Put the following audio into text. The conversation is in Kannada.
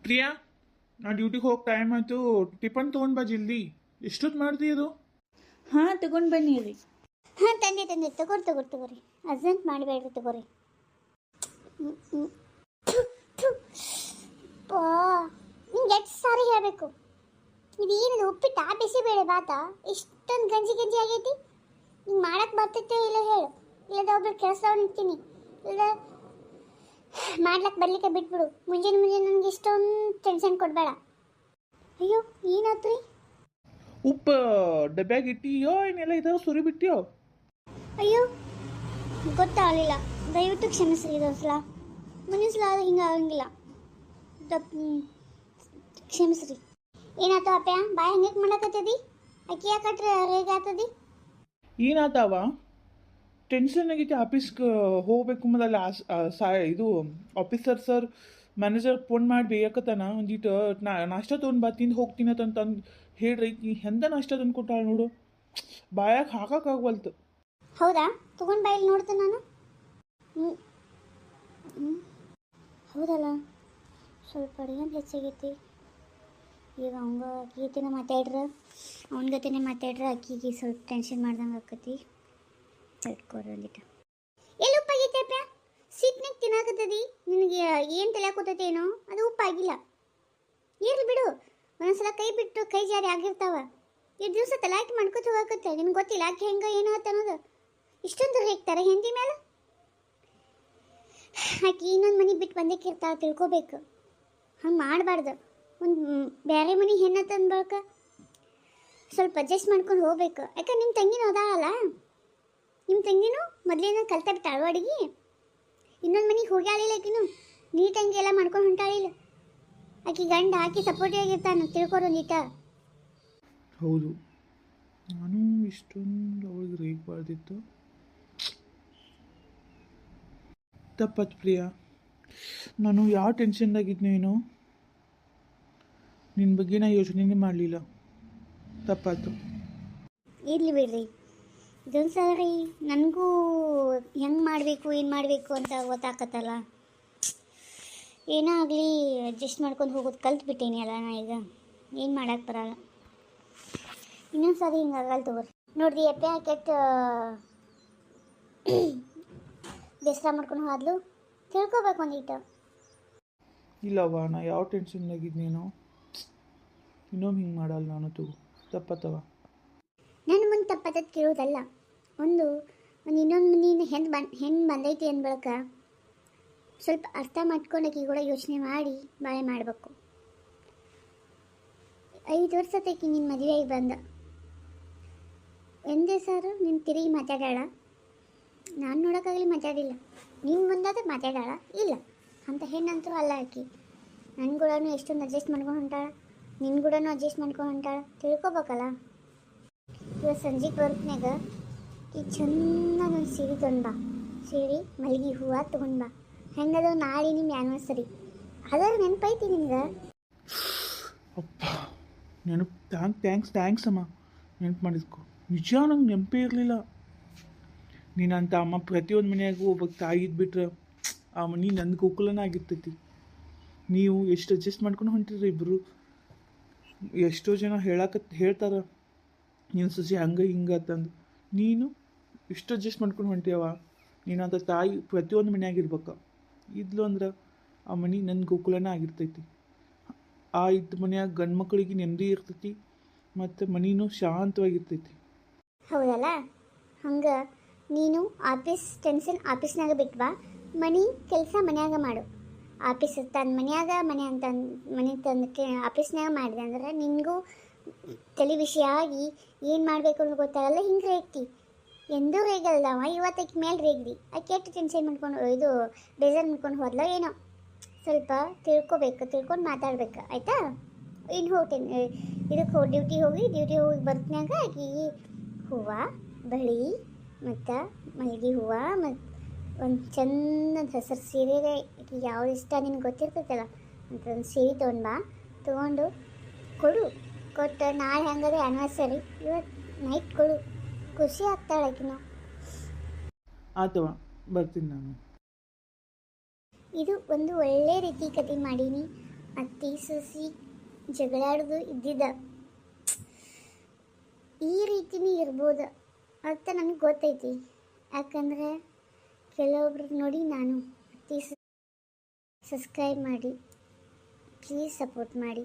ಪ್ರಿಯಾ, ನಾ ಡ್ಯೂಟಿಗೆ ಹೋಗಿ ಟೈಮ್ ಆಯಿತು. ಟಿಫನ್ ತೊಗೊಂಡು ಬಾ ಜಲ್ದಿ. ಎಷ್ಟೊತ್ತು ಮಾಡ್ದಿ ಅದು? ಹಾಂ ತಗೊಂಡು ಬನ್ನಿ ರೀ. ಹಾಂ ತಂದೆ ತಗೋರಿ. ಅರ್ಜೆಂಟ್ ಮಾಡಬೇಡ್ರಿ ತಗೋರಿ. ನಿಂಗೆ ಎಷ್ಟು ಸಾರಿ ಹೇಳಬೇಕು, ಇದೇನಿದು ಉಪ್ಪಿಟ್ಟ ಬಿಸಿಬೇಳೆ ಬಾತ ಇಷ್ಟೊಂದು ಗಂಜಿ ಆಗೈತಿ. ನಿಂಗೆ ಮಾಡಕ್ಕೆ ಬರ್ತೈತೆ ಇಲ್ಲ ಹೇಳು, ಇಲ್ಲದ ಒಬ್ರು ಕೆಲಸ ನಿಂತೀನಿ, ಇಲ್ಲ ಮಾಡ್ಲಕ್ಕೆ ಬರ್ಲಿಕ್ಕೆ ಬಿಟ್ಬಿಡು. ಮುಂಜಾನೆ ನನಗೆ ಇಷ್ಟೊಂದು ಟೆನ್ಷನ್ ಕೊಡಬೇಡ. ಅಯ್ಯೋ ಏನಾಯ್ತು ರೀ? ಉಪ್ಪು ಡಬ್ಯಾಗ ಇಟ್ಟಿಯೋ ಏನೆಲ್ಲ ಇದಾವ ಸುರಿ ಬಿಟ್ಟಿಯೋ? ಅಯ್ಯೋ ಗೊತ್ತಾಗಲಿಲ್ಲ, ದಯವಿಟ್ಟು ಕ್ಷಮಿಸ್ರಿ. ಇದೊಂದ್ಸಲ ಮುಂದಿನ ಸಲ ಅದು ಹಿಂಗೆ ಆಗಂಗಿಲ್ಲ, ಕ್ಷಮಿಸ್ರಿ. ಏನಾಯ್ತು ಅಪ್ಪ? ಬಾಯ್ ಹಂಗೆ ಮಾಡಕತ್ತದಿ? ಅಕ್ಕಿ ಯಾಕಟ್ರೆ ರೇಗಾತದಿ? ಏನಾತಾವ? ಟೆನ್ಷನ್ ಆಗೈತಿ. ಆಫೀಸ್ಗೆ ಹೋಗ್ಬೇಕು ಅಲ್ಲಿ ಇದು ಆಫೀಸರ್ ಸರ್ ಮ್ಯಾನೇಜರ್ ಫೋನ್ ಮಾಡಿ ಬೇಯಕತ್ತಾನ. ಒಂದಿಟ್ಟು ನಾಷ್ಟ ತೊಗೊಂಡು ಬಾ, ತಿಂದು ಹೋಗ್ತೀನಿ ಅಂತಂದು ಹೇಳ್ರಿ. ಎಂಥ ನಾಷ್ಟ ತಂದು ಕೊಟ್ಟಾಳ ನೋಡು, ಬಾಯಾಗ ಹಾಕಕ್ಕಾಗವಲ್ತು. ಹೌದಾ? ತೊಗೊಂಡು ಬಾಯಲ್ಲಿ ನೋಡ್ತೇನೆ ನಾನು. ಹೌದಲ್ಲ, ಸ್ವಲ್ಪ ಅಡುಗೆ ಹೆಚ್ಚಾಗೈತಿ. ಈಗ ಅವಂಗ ಅಕ್ಕಿ ಜೊತೆನೇ ಮಾತಾಡ್ರೆ, ಅವನ ಜೊತೆನೇ ಮಾತಾಡ್ರೆ ಅಕ್ಕಿಗೆ ಸ್ವಲ್ಪ ಟೆನ್ಷನ್ ಮಾಡ್ದಂಗೆ ಆಕತಿ. ಸ್ವಲ್ಪ ಕೊಡ್ರಿ ಒಂದಿಟ್ಟು. ಎಲ್ಲಿ ಉಪ್ಪಾಗೈತೆಪ್ಪ? ಸಿಟ್ನಾಗ ತಿನ್ನಾಕತ್ತದಿ. ನಿನಗೆ ಏನು ತಲೆಯಾಕೋತೈತೆ ಏನೋ, ಅದು ಉಪ್ಪಾಗಿಲ್ಲ. ಇರ್ಲಿ ಬಿಡು, ಒಂದೊಂದ್ಸಲ ಕೈ ಬಿಟ್ಟು ಕೈ ಜಾರಿ ಆಗಿರ್ತಾವ. ಎಷ್ಟು ದಿವಸ ತಲಾಕಿ ಮಾಡ್ಕೊತ ಹೋಗಕತ್ತೆ. ನಿನ್ಗೆ ಗೊತ್ತಿಲ್ಲ ಆಕೆ ಹೆಂಗೆ ಏನೋ ಅನ್ನೋದು. ಇಷ್ಟೊಂದು ಹೇಗ್ತಾರೆ ಹೆಂಡತಿ ಮೇಲೆ. ಆಕೆ ಇನ್ನೊಂದು ಮನೆ ಬಿಟ್ಟು ಬಂದಕ್ಕಿರ್ತಾಳೆ, ತಿಳ್ಕೊಬೇಕು. ಹಂಗೆ ಮಾಡಬಾರ್ದು. ಒಂದು ಬೇರೆ ಮನೆ ಹೆಣ್ಣು ತಂದ್ಬಳಕ ಸ್ವಲ್ಪ ಅಡ್ಜಸ್ಟ್ ಮಾಡ್ಕೊಂಡು ಹೋಗ್ಬೇಕು. ಯಾಕೆ ನಿಮ್ಮ ತಂಗಿನೂ ಅದಾಳಲ್ಲ, ನಿಮ್ಮ ತಂಗಿನೂ ಮೊದಲೇನ ಕಲ್ತಾ ಬಿಟ್ಟಾಳು ಅಡುಗೆ. ಇನ್ನೊಂದು ಮನೆಗೆ ಹೋಗ್ಯಾಳಿಲ್ಲ ಆಕಿನೂ, ನೀಟಂಗೆ ಎಲ್ಲ ಮಾಡ್ಕೊಂಡು ಹೊಂಟಾಳಿಲ್ಲ. ಆಕೆ ಗಂಡ ಆಕೆ ಸಪೋರ್ಟಿವ್ ಆಗಿರ್ತಾನೆ, ತಿಳ್ಕೊರೋಂದಿಟ್ಟ. ಹೌದು, ನಾನು ಇಷ್ಟೊಂದು ಅವಳಿಗೆ ರೇಗಬಾರ್ದಿತ್ತು. ತಪ್ಪತ್ತು ಪ್ರಿಯಾ. ನಾನು ಯಾವ ಟೆನ್ಷನ್ದಾಗಿದ್ನೇನೋ, ನಿನ್ನ ಬಗ್ಗೆ ನಾ ಯೋಚನೆನೇ ಮಾಡಲಿಲ್ಲ. ತಪ್ಪಾಯ್ತು. ಇರಲಿ ಬಿಡ್ರಿ, ಇದೊಂದು ಸಾರಿ ನನಗೂ ಹೆಂಗೆ ಮಾಡಬೇಕು ಏನು ಮಾಡಬೇಕು ಅಂತ ಗೊತ್ತಾಕತ್ತಲ್ಲ. ಏನೋ ಆಗಲಿ ಅಡ್ಜಸ್ಟ್ ಮಾಡ್ಕೊಂಡು ಹೋಗೋದು ಕಲ್ತ್ಬಿಟ್ಟೇನಿ ಅಲ್ಲ ನಾ. ಈಗ ಏನು ಮಾಡೋಕ್ಕೆ ಬರಲ್ಲ. ಇನ್ನೊಂದು ಸಾರಿ ಹಿಂಗೆ ಆಗಲ್ಲ ತಗೋರಿ. ನೋಡ್ರಿ ಅಪ್ಪ ಕೆಟ್ಟ ಬೇಸರ ಮಾಡ್ಕೊಂಡು ಹೋದ್ಲು, ತಿಳ್ಕೊಬೇಕು ಒಂದಿಟ್ಟು. ಇಲ್ಲವ್ವ, ನಾ ಯಾವ ಟೆನ್ಷನ್ದಾಗಿದ್ನೇನೋ. ಇನ್ನೊಮ್ಮೆ ಹಿಂಗೆ ಮಾಡಲ್ಲ ನಾನು. ತಪ್ಪತ್ತವ. ನನ್ನ ಮುಂದೆ ತಪ್ಪತ್ತದ ಕೇಳೋದಲ್ಲ. ಒಂದು ಇನ್ನೊಂದು ನೀನು ಹೆಣ್ಣು ಬಂದೈತಿ ಅಂದ್ಬಳಕ ಸ್ವಲ್ಪ ಅರ್ಥ ಮಾಡ್ಕೊಂಡಾಕಿ ಕೂಡ ಯೋಚನೆ ಮಾಡಿ ಬಾಳೆ ಮಾಡಬೇಕು. 5 ವರ್ಷ ತಕ್ಕಿ ನಿನ್ನ ಮದುವೆಯಾಗಿ ಬಂದ ಎಂದೇ ಸಾರು ನಿನ್ನ ತಿರುಗಿ ಮಾತಾಡಾಳ? ನಾನು ನೋಡೋಕ್ಕಾಗಲಿ ಮಾತಾಡಿಲ್ಲ. ನೀನು ಮುಂದಾದ ಮಾತಾಡಾಳ ಇಲ್ಲ ಅಂತ ಹೆಣ್ಣಂತರೂ ಅಲ್ಲ ಆಕಿ. ನನ್ನ ಕೂಡ ಎಷ್ಟೊಂದು ಅಡ್ಜಸ್ಟ್ ಮಾಡ್ಕೊಂಡು ಹೊಂಟಾಳ, ನಿನ್ನ ಕೂಡ ಅಡ್ಜಸ್ಟ್ ಮಾಡ್ಕೊಂಡು ಹೊಂಟಾಳ. ತಿಳ್ಕೊಬೇಕಲ್ಲ. ಇವತ್ತು ಸಂಜೆಗೆ ಬರ್ತ್ನಾಗ ಈ ಚೆನ್ನಾಗಿ ಒಂದು ಸೀರೆ ತೊಗೊಂಡು ಬಾ. ಸೀರೆ ಮಲ್ಲಿಗೆ ಹೂವು ತೊಗೊಂಡು ಬಾ. ಹೆಂಗದು ನಾಳೆ ನಿಮ್ಮ ಆ್ಯನಿವರ್ಸರಿ ಅದರ ನೆನಪೈತಿ ನಿಮ್ಗೆ? ಅಪ್ಪ ನೆನಪು. ಥ್ಯಾಂಕ್ಸ್ ಅಮ್ಮ, ನೆನಪು ಮಾಡಿದ್ಕೊ. ನಿಜ ನಂಗೆ ನೆನಪೇ ಇರಲಿಲ್ಲ. ನೀನಂತ ಅಮ್ಮ ಪ್ರತಿಯೊಂದು ಮನೆಯಾಗೂ ಒಬ್ಬ ತಾಯಿ ಇದ್ಬಿಟ್ರೆ ಆ ಮನೆ ನನ್ನ ಗೋಕುಲನ ಆಗಿರ್ತೈತಿ. ನೀವು ಎಷ್ಟು ಅಡ್ಜಸ್ಟ್ ಮಾಡ್ಕೊಂಡು ಹೊಂಟಿರಿ ಇಬ್ಬರು. ಎಷ್ಟೋ ಜನ ಹೇಳ್ತಾರೆ ನೀನು ಸೊಸೆ ಹಂಗೆ ಹಿಂಗೆ ಅಂತಂದು. ನೀನು ಇಷ್ಟು ಅಡ್ಜಸ್ಟ್ ಮಾಡ್ಕೊಂಡು ಹೊಂಟಿಯವ. ನೀನಂತ ತಾಯಿ ಪ್ರತಿಯೊಂದು ಮನೆಯಾಗಿರ್ಬೇಕು. ಇದ್ಲು ಅಂದ್ರೆ ಆ ಮನೆ ನನ್ನ ಗೋಕುಲನ ಆಗಿರ್ತೈತಿ. ಆ ಇದ್ದ ಮನೆಯಾಗ ಗಂಡು ಮಕ್ಕಳಿಗೆ ನೆಮ್ಮದಿ ಇರ್ತೈತಿ, ಮತ್ತು ಮನೆಯೂ ಶಾಂತವಾಗಿರ್ತೈತಿ. ಹೌದಲ್ಲ? ಹಂಗೆ ನೀನು ಆಫೀಸ್ ಟೆನ್ಷನ್ ಆಫೀಸ್ನಾಗ ಬಿಟ್ವಾ, ಮನೆ ಕೆಲಸ ಮನ್ಯಾಗ ಮಾಡು. ಆಫೀಸ್ ತನ್ನ ಮನ್ಯಾಗ ಮನೆ ತಂದಕ್ಕೆ ಆಫೀಸ್ನಾಗ ಮಾಡಿದೆ ಅಂದ್ರೆ ನಿನಗೂ ತಲೆ ವಿಷಯ ಆಗಿ ಏನು ಮಾಡಬೇಕು ಅನ್ನೋ ಗೊತ್ತಾಗಲ್ಲ. ಹಿಂಗೆ ರೇಗ್ತಿ. ಎಂದೂ ರೇಗಲ್ದವ, ಇವತ್ತಕ್ಕೆ ಮೇಲೆ ರೇಗ್ದಿ. ಕೆಟ್ಟು ಟೆನ್ಷನ್ ಮಾಡ್ಕೊಂಡು ಇದು ಬೇಜಾರು ಮಾಡ್ಕೊಂಡು ಹೋದ್ಲ ಏನೋ. ಸ್ವಲ್ಪ ತಿಳ್ಕೊಂಡು ಮಾತಾಡ್ಬೇಕು ಆಯಿತಾ? ಇನ್ನು ಹೋಗ್ತೇನೆ ಇದಕ್ಕೆ ಡ್ಯೂಟಿ ಹೋಗಿ ಬರ್ತನಾಗ ಆಕಿ ಹೂವು, ಬಳಿ ಮತ್ತು ಮಲ್ಲಿಗೆ ಹೂವು ಮತ್ತು ಒಂದು ಚಂದ ಹಸಿರು ಸೀರೆಗೆ ಯಾವ್ದು ಇಷ್ಟ ನಿನ್ಗೆ ಗೊತ್ತಿರ್ತೈತಲ್ಲ ಅಂತ ಒಂದು ಸೀರೆ ತೊಗೊಂಡು ಕೊಟ್ಟು ನಾಳೆ ಹೆಂಗದೆ ಆ್ಯನಿವರ್ಸರಿ ಇವತ್ತು ನೈಟ್ ಕೊಡು. ಖುಷಿ ಆಗ್ತಾಳೆ ಆಕಿನ. ಆತವ, ಬರ್ತೀನಿ ನಾನು. ಇದು ಒಂದು ಒಳ್ಳೆ ರೀತಿ ಕತೆ ಮಾಡೀನಿ. ಅತ್ತಿ ಸೊಸಿ ಜಗಳಾಡೋದು ಇದ್ದಿದ್ದ ಈ ರೀತಿನೇ ಇರ್ಬೋದು ಅಂತ ನನಗೆ ಗೊತ್ತೈತಿ. ಯಾಕಂದರೆ ಕೆಲವೊಬ್ರು ನೋಡಿ ನಾನು ಅತ್ತಿ ಸಬ್ಸ್ಕ್ರೈಬ್ ಮಾಡಿ, ಪ್ಲೀಸ್ ಸಪೋರ್ಟ್ ಮಾಡಿ.